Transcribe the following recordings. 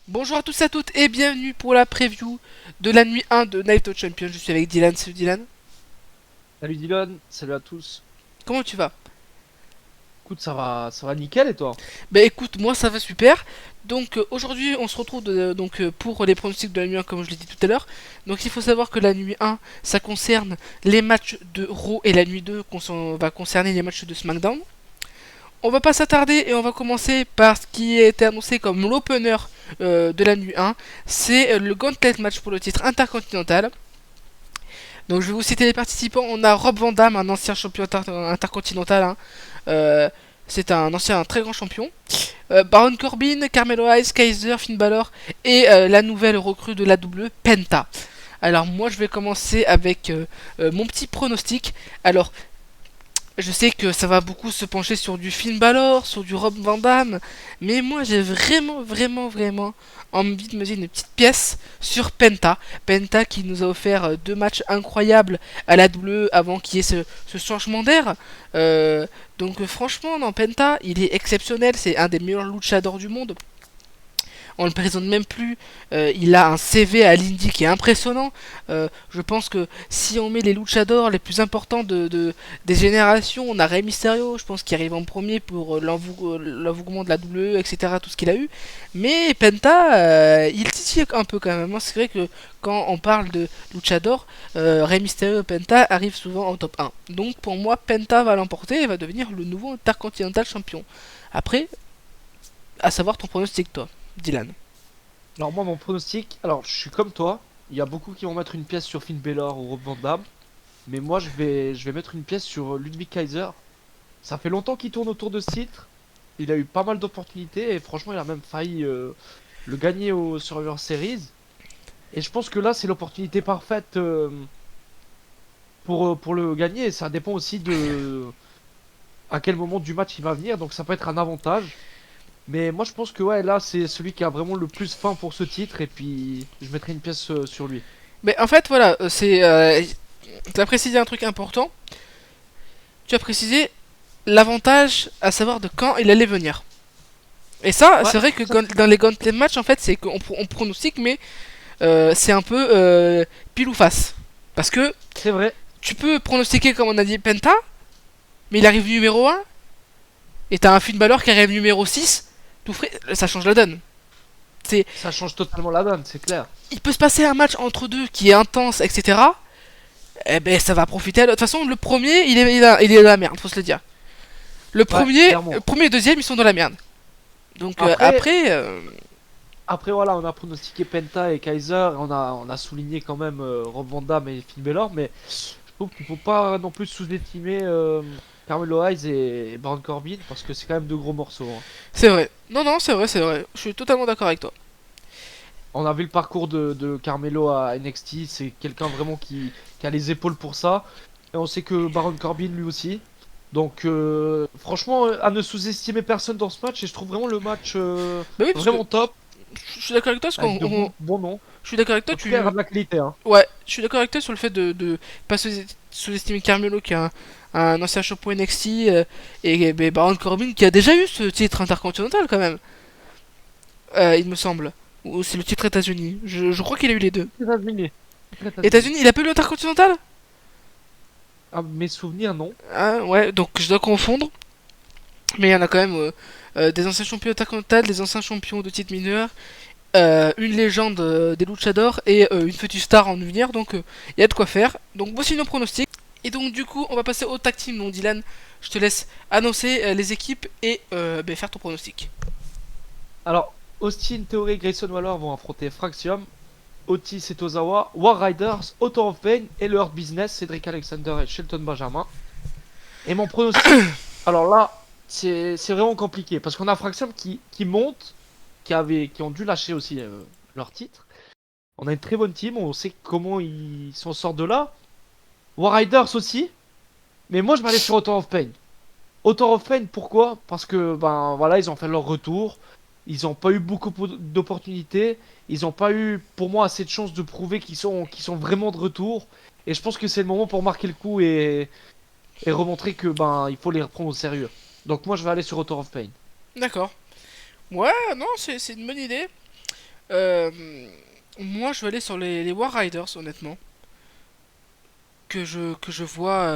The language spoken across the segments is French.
Bonjour à tous et à toutes et bienvenue pour la preview de la nuit 1 de Night of Champions. Je suis avec Dylan, salut Dylan. Salut Dylan, salut à tous. Comment tu vas? Écoute, ça va nickel et toi? Bah écoute, moi ça va super. Donc aujourd'hui on se retrouve pour les pronostics de la nuit 1 comme je l'ai dit tout à l'heure. Donc il faut savoir que la nuit 1 ça concerne les matchs de Raw et la nuit 2 va concerner les matchs de SmackDown. On va pas s'attarder et on va commencer par ce qui a été annoncé comme l'opener de la nuit 1. C'est le Gauntlet match pour le titre intercontinental. Donc je vais vous citer les participants. On a Rob Van Dam, un ancien champion intercontinental. Hein. Euh, c'est un ancien un très grand champion. Baron Corbin, Carmelo Hayes, Kaiser, Finn Balor et la nouvelle recrue de la W, Penta. Alors moi je vais commencer avec mon petit pronostic. Alors je sais que ça va beaucoup se pencher sur du Finn Balor, sur du Rob Van Dam, mais moi j'ai vraiment envie de me dire une petite pièce sur Penta. Penta qui nous a offert deux matchs incroyables à la WWE avant qu'il y ait ce changement d'air. Franchement, non, Penta, il est exceptionnel, c'est un des meilleurs luchadors du monde. On le présente même plus. Il a un CV à l'Indie qui est impressionnant. Je pense que si on met les luchadors les plus importants des générations, on a Rey Mysterio, je pense qu'il arrive en premier pour l'envoûtement de la WWE, etc. Tout ce qu'il a eu. Mais Penta, il titille un peu quand même. C'est vrai que quand on parle de luchador, Rey Mysterio et Penta arrivent souvent en top 1. Donc pour moi, Penta va l'emporter et va devenir le nouveau Intercontinental Champion. Après, à savoir ton pronostic, toi, Dylan. Alors moi mon pronostic, alors je suis comme toi, il y a beaucoup qui vont mettre une pièce sur Finn Balor ou Rob Van Dam, mais moi je vais mettre une pièce sur Ludwig Kaiser. Ça fait longtemps qu'il tourne autour de ce titre, il a eu pas mal d'opportunités et franchement il a même failli le gagner au Survivor Series. Et je pense que là c'est l'opportunité parfaite pour le gagner, et ça dépend aussi de à quel moment du match il va venir, donc ça peut être un avantage. Mais moi je pense que ouais, là c'est celui qui a vraiment le plus faim pour ce titre et puis je mettrai une pièce sur lui. Mais en fait, voilà, tu as précisé un truc important. Tu as précisé l'avantage à savoir de quand il allait venir. Et ça, Ouais, c'est vrai que ça, dans les gauntlet match, en fait, c'est qu'on pronostique, mais c'est un peu pile ou face. Parce que c'est vrai. tu peux pronostiquer, comme on a dit, Penta, mais il arrive numéro un et t'as un Finn Balor qui arrive numéro 6 tout frais, ça change la donne. C'est, Ça change totalement la donne, c'est clair. il peut se passer un match entre deux qui est intense, etc. Eh ben, ça va profiter. De toute façon, le premier, il est dans la merde, faut se le dire. Ouais, Le clairement. premier et deuxième, ils sont dans la merde. Donc Après, après, après voilà, on a pronostiqué Penta et Kaiser, on a souligné quand même Rob Van Dam et Finn Balor, mais je trouve qu'il faut pas non plus sous-estimer Carmelo Hayes et Baron Corbin parce que c'est quand même de gros morceaux, hein. c'est vrai. Non, non, c'est vrai, c'est vrai. Je suis totalement d'accord avec toi. On a vu le parcours de Carmelo à NXT, c'est quelqu'un vraiment qui a les épaules pour ça. Et on sait que Baron Corbin lui aussi. Donc franchement, à ne sous-estimer personne dans ce match, et je trouve vraiment le match Bah oui, parce que vraiment top, je suis d'accord avec toi, parce avec de bons noms. je suis d'accord avec toi, En tout cas, il y aura tu, de la qualité, hein. ouais, je suis d'accord avec toi sur le fait de pas sous-estimer Carmelo qui est un ancien champion NXT et Baron Corbin qui a déjà eu ce titre intercontinental quand même, il me semble. Ou c'est le titre États-Unis. Je crois qu'il a eu les deux. États-Unis. États-Unis. États-Unis, il a pas eu l'intercontinental. Ah, mes souvenirs, non. Ah ouais, donc je dois confondre. Mais il y en a quand même des anciens champions intercontinentaux, des anciens champions de titres mineurs, une légende des luchadors et une future star en devenir. Donc il y a de quoi faire. Donc voici nos pronostics. Et donc du coup, on va passer au tag team. Donc Dylan, je te laisse annoncer les équipes et faire ton pronostic. Alors, Austin Theory et Grayson Waller vont affronter Fraxium, Otis et Tozawa, War Riders, Author of Pain et le Hurt Business, Cedric Alexander et Shelton Benjamin. Et mon pronostic, alors là, c'est vraiment compliqué parce qu'on a Fraxium qui monte, qui ont dû lâcher aussi leur titre. On a une très bonne team, on sait comment ils s'en sortent de là. War Riders aussi, mais moi je vais aller sur Author of Pain. Author of Pain, pourquoi? Parce que ben voilà, ils ont fait leur retour. Ils n'ont pas eu beaucoup d'opportunités. Ils n'ont pas eu, pour moi, assez de chances de prouver qu'ils sont vraiment de retour. Et je pense que c'est le moment pour marquer le coup et remontrer que ben il faut les reprendre au sérieux. Donc moi je vais aller sur Author of Pain. D'accord. Ouais, non, c'est une bonne idée. Euh, Moi, je vais aller sur les War Riders, honnêtement. Que je vois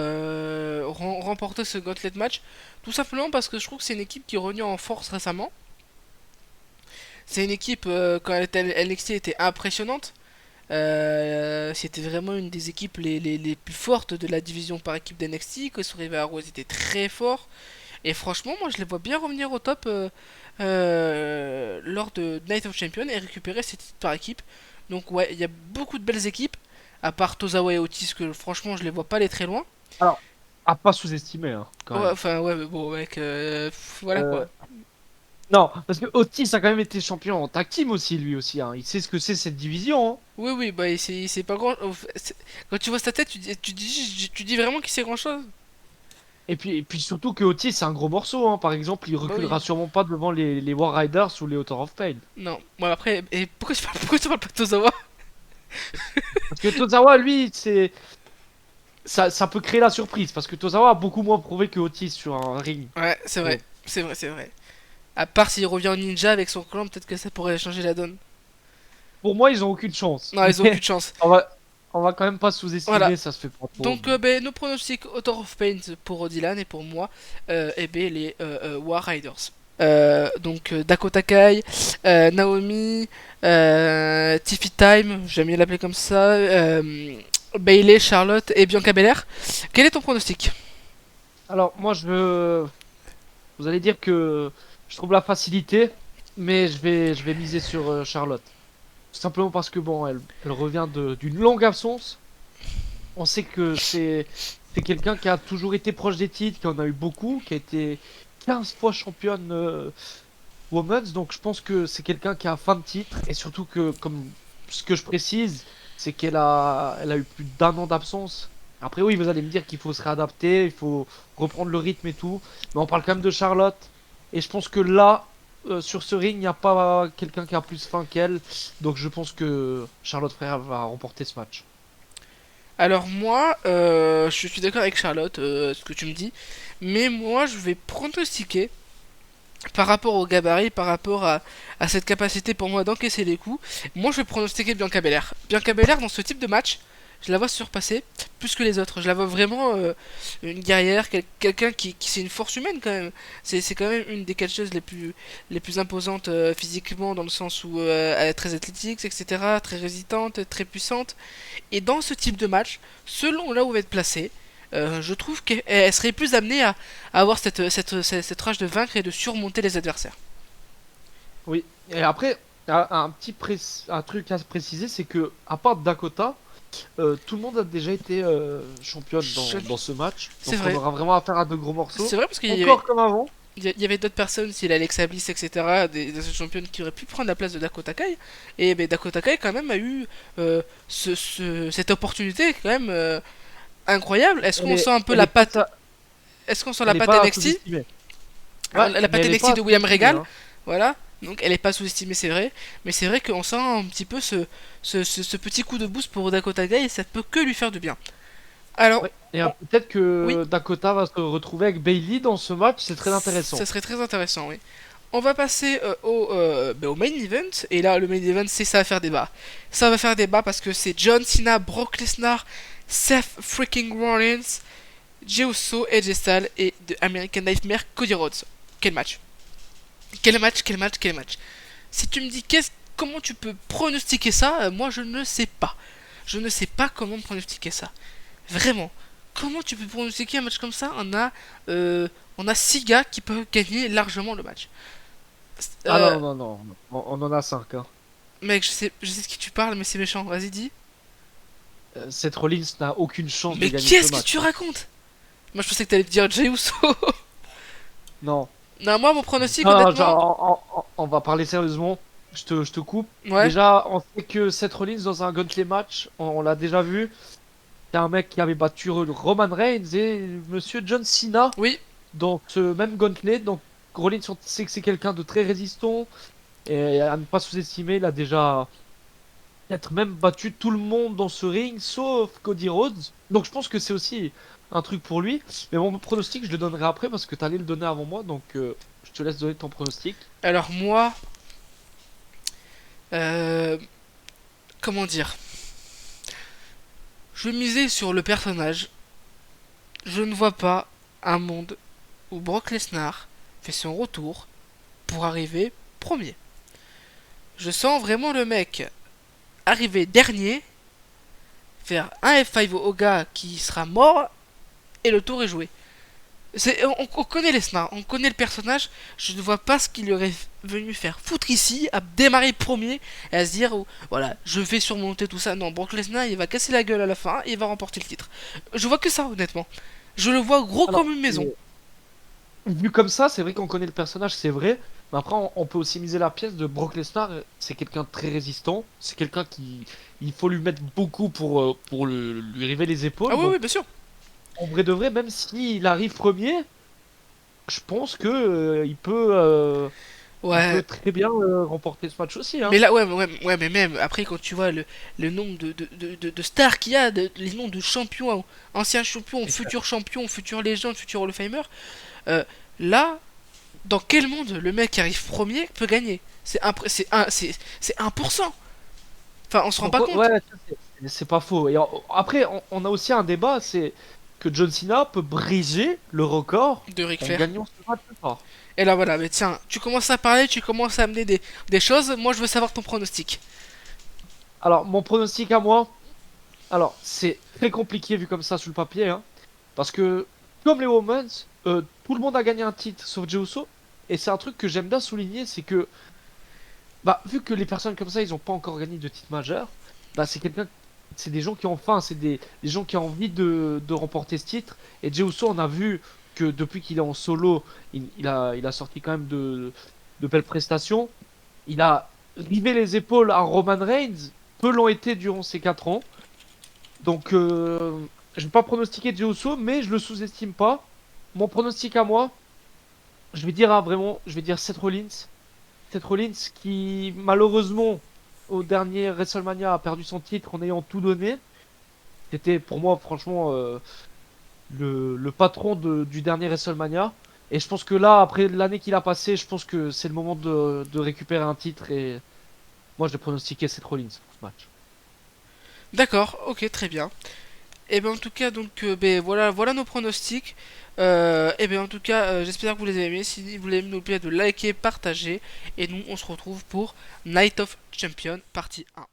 remporter ce gauntlet match. Tout simplement parce que je trouve que c'est une équipe qui est revenue en force récemment. C'est une équipe, quand elle était à NXT, était impressionnante. C'était vraiment une des équipes les plus fortes de la division par équipe d'NXT. Quand ils sont arrivés à Raw, ils étaient très forts. Et franchement, moi je les vois bien revenir au top lors de Night of Champions et récupérer ces titres par équipe. Donc, ouais, il y a beaucoup de belles équipes. À part Tozawa et Otis, que franchement je les vois pas aller très loin. Alors, à pas sous-estimer, hein, quand Ouais, même. enfin, ouais, mais bon, mec, voilà quoi. Euh, non, parce que Otis a quand même été champion en tag team aussi, lui aussi, hein. Il sait ce que c'est cette division, hein. Oui, oui, bah, c'est pas grand. Quand tu vois sa tête, tu dis vraiment qu'il sait grand chose. Et puis surtout que Otis, c'est un gros morceau, hein. Par exemple, il Bah oui. reculera sûrement pas devant les War Riders ou les Author of Pain. Non. Bon, après, et pourquoi tu parles pas de Tozawa? Parce que Tozawa, lui, ça peut créer la surprise. Parce que Tozawa a beaucoup moins prouvé que Otis sur un ring. Ouais, c'est vrai. Bon. C'est vrai, c'est vrai. À part s'il revient en ninja avec son clan, peut-être que ça pourrait changer la donne. Pour moi, ils ont aucune chance. Non, ils ont aucune Mais chance. on va, on va quand même pas Voilà. sous-estimer, ça se fait pas trop. Donc, ben, nos pronostics Author of Pain pour Dylan et pour moi, et ben, les War Riders. Dakota Kai, Naomi, Tiffy Time, j'aime bien l'appeler comme ça, Bailey, Charlotte et Bianca Belair. Quel est ton pronostic? Alors, moi, vous allez dire que je trouve la facilité, mais je vais miser sur Charlotte. Tout simplement parce que, bon, elle revient d'une longue absence. On sait que c'est quelqu'un qui a toujours été proche des titres, qui en a eu beaucoup, qui a été 15 fois championne Women's. Donc, je pense que c'est quelqu'un qui a faim de titre. Et surtout que, comme ce que je précise, c'est elle a eu plus d'un an d'absence. Après, oui, vous allez me dire qu'il faut se réadapter, il faut reprendre le rythme et tout. Mais on parle quand même de Charlotte. Et je pense que là, sur ce ring, il n'y a pas quelqu'un qui a plus faim qu'elle. Donc je pense que Charlotte Flair va remporter ce match. Alors moi, je suis d'accord avec Charlotte, ce que tu me dis, mais moi je vais pronostiquer par rapport au gabarit, par rapport à cette capacité pour moi d'encaisser les coups, moi je vais pronostiquer Bianca Belair. Bianca Belair dans ce type de match, je la vois surpasser plus que les autres. Je la vois vraiment une guerrière, quelqu'un qui c'est une force humaine quand même. C'est quand même une des catcheuses les plus imposantes physiquement dans le sens où elle est très athlétique, etc., très résistante, très puissante. Et dans ce type de match, selon là où elle va être placée, je trouve qu'elle serait plus amenée à avoir cette rage de vaincre et de surmonter les adversaires. Oui. Et après, un truc à préciser, c'est que à part Dakota, tout le monde a déjà été championne dans ce match. C'est Donc on vrai. aura vraiment affaire à de gros morceaux. C'est vrai parce Encore comme avant. il y avait d'autres personnes, s'il Alexa Bliss, etc., des championnes qui auraient pu prendre la place de Dakota Kai. Et ben, Dakota Kai, quand même, a eu cette opportunité, quand même, incroyable. Est-ce Elle qu'on est, sent un peu elle la est pas, patte. Est-ce qu'on sent la elle est patte pas NXT? sous-estimée. Alors, Ouais, la mais patte elle est NXT pas de William sous-estimée, Regal, hein. voilà. Donc elle est pas sous-estimée, c'est vrai. Mais c'est vrai qu'on sent un petit peu ce petit coup de boost pour Dakota Kai et ça peut que lui faire du bien. Alors, Ouais. Et on- peut-être oui, que Dakota va se retrouver avec Bailey dans ce match, c'est très intéressant. ça serait très intéressant, oui. On va passer au main event. Et là, le main event, c'est ça va faire débat. Ça va faire débat parce que c'est John Cena, Brock Lesnar, Seth freaking Rollins, Jey Uso, AJ Styles et The American Nightmare, Cody Rhodes. Quel match! Quel match, quel match, quel match! Si tu me dis comment tu peux pronostiquer ça, moi je ne sais pas. Je ne sais pas comment pronostiquer ça. Vraiment. Comment tu peux pronostiquer un match comme ça? On a 6 gars qui peuvent gagner largement le match. Ah Euh, non, non, non, on en a 5, hein. Mec, je sais de qui tu parles, mais c'est méchant. Vas-y, dis. Seth Rollins n'a aucune chance de Mais gagner ce qu'est-ce que tu match, hein. racontes? Moi je pensais que t'allais te dire Jey Uso. Non. Non, moi mon pronostic, Non, honnêtement. genre, on va parler sérieusement. Je te coupe. Ouais, Déjà, on sait que Seth Rollins dans un gauntlet match, on l'a déjà vu. C'est un mec qui avait battu Roman Reigns et Monsieur John Cena oui, dans ce même gauntlet. Donc Rollins, on sait que c'est quelqu'un de très résistant et à ne pas sous-estimer. Il a déjà peut-être même battu tout le monde dans ce ring, sauf Cody Rhodes. Donc je pense que c'est aussi un truc pour lui. Mais mon pronostic, je le donnerai après parce que tu allais le donner avant moi. Donc je te laisse donner ton pronostic. alors moi, Euh, comment dire? Je vais miser sur le personnage. Je ne vois pas un monde où Brock Lesnar fait son retour pour arriver premier. Je sens vraiment le mec arriver dernier, faire un F5 au gars qui sera mort et le tour est joué. On connaît Lesnar, on connaît le personnage. Je ne vois pas ce qu'il aurait venu faire foutre ici, à démarrer premier et à se dire oh, voilà, je vais surmonter tout ça. Non, Brock Lesnar il va casser la gueule à la fin et il va remporter le titre. Je vois que ça, honnêtement. Je le vois gros Alors, comme une maison. vu comme ça, c'est vrai qu'on connaît le personnage, c'est vrai. Mais après, on peut aussi miser la pièce de Brock Lesnar. C'est quelqu'un de très résistant. C'est quelqu'un qui. Il faut lui mettre beaucoup pour lui river les Ah épaules. oui, Donc, oui, bien sûr. en vrai de vrai, même s'il arrive premier, je pense que il peut Ouais. très bien remporter ce match aussi, hein. Mais là, ouais, mais même après, quand tu vois le nombre de stars qu'il y a, les noms de champions, anciens champions, C'est clair. futurs champions, futurs légendes, futurs Hall of Famer, euh, là, dans quel monde le mec qui arrive premier peut gagner? C'est 1%. Enfin, on se rend Donc, pas ouais, compte ouais, ça, c'est pas faux. Et après, on a aussi un débat, c'est que John Cena peut briser le record de Ric en Flair. gagnant ce match ou pas. Et là, voilà, mais tiens, tu commences à parler, tu commences à amener des choses. Moi, je veux savoir ton pronostic. Alors, mon pronostic à moi, alors c'est très compliqué vu comme ça sur le papier, hein, parce que comme les Women's, tout le monde a gagné un titre sauf Jey Uso, et c'est un truc que j'aime bien souligner, c'est que bah vu que les personnes comme ça, ils ont pas encore gagné de titre majeur, bah c'est des gens qui ont faim, c'est des gens qui ont envie de remporter ce titre. Et Jey Uso, on a vu que depuis qu'il est en solo, il a sorti quand même de belles prestations. Il a rivé les épaules à Roman Reigns, peu l'ont été durant ces 4 ans. Donc, je vais pas pronostiquer Jey Uso, mais je le sous-estime pas. Mon pronostic à moi, je vais dire vraiment, je vais dire Seth Rollins. Seth Rollins qui, malheureusement, au dernier WrestleMania, a perdu son titre en ayant tout donné. C'était pour moi, franchement, le patron du dernier WrestleMania. Et je pense que là, après l'année qu'il a passé, je pense que c'est le moment de récupérer un titre. Et moi, je vais pronostiquer Seth Rollins pour ce match. D'accord, ok, très bien. Et ben en tout cas, donc, ben, voilà nos pronostics. Et ben en tout cas, j'espère que vous les avez aimés. Si vous les aimez, n'oubliez pas de liker, partager. Et nous, on se retrouve pour Night of Champion partie 1.